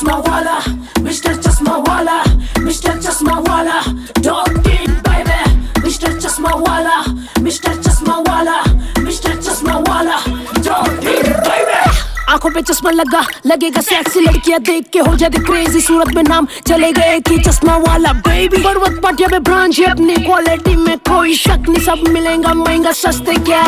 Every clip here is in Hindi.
चश्मा वाला, मिस्टर चश्मा वाला, मिस्टर चश्मा वाला डॉट इन बेबी, मिस्टर चश्मा वाला, मिस्टर चश्मा वाला, मिस्टर चश्मा वाला डॉट इन बेबी। आंखों पे चश्मा लगा, लगेगा सेक्सी, लड़कियां देख के हो जाती क्रेजी, सूरत में नाम चलेगा एक ही चश्मा वाला बेबी। पर्वत पाटिया में ब्रांच है अपनी, क्वालिटी में कोई शक नहीं, सब मिलेगा महंगा सस्ते क्या,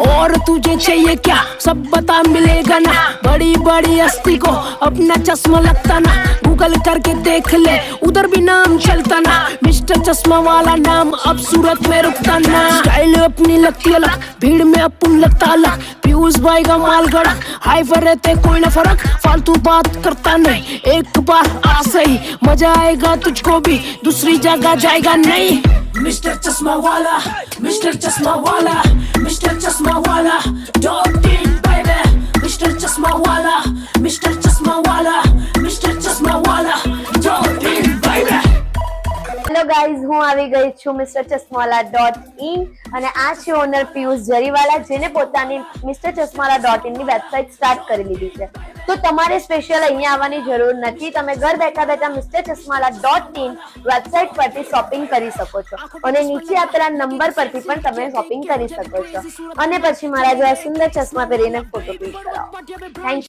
और तुझे चाहिए क्या सब बता मिलेगा ना। बड़ी बड़ी हस्ती को अपना चश्मा लगता ना, गूगल करके देख ले उधर भी नाम चलता ना, मिस्टर चश्मा वाला नाम अब सूरत में रुकता ना। स्टाइल अपनी लगती अलग, भीड़ में अपन लगता अलग, पीयूष भाई का माल गड़क, हाई पर रहते कोई ना फर्क, फालतू बात करता नहीं, एक बार आ सही मजा आएगा तुझको भी, दूसरी जगह जाएगा नहीं। मिस्टर चश्मा वाला, मिस्टर चश्मा वाला, मिस्टर चश्मा वाला डॉट इन बेबी, मिस्टर चश्मा वाला, मिस्टर चश्मा वाला, मिस्टर चश्मा वाला dot in baby. Hello guys, હું આવી ગઈ છું મિસ્ટર ચશ્માવાલા.in અને આ છે ઓનર પિયુષ જરીવાલા, જેને પોતાની મિસ્ટર ચશ્માવાલા.in ની વેબસાઇટ સ્ટાર્ટ કરી લીધી છે। તો તમારે સ્પેશિયલ અહીંયા આવવાની જરૂર નથી, તમે ઘર બેઠા બેઠા મિસ્ટર ચશ્માવાલા.in વેબસાઇટ પરથી શોપિંગ કરી શકો છો અને નીચે આપેલા નંબર પરથી પણ તમે શોપિંગ કરી શકો છો અને પછી મારા જેવા સુંદર ચશ્મા પહેરીને ફોટો ક્લિક કરાવો। Thank you.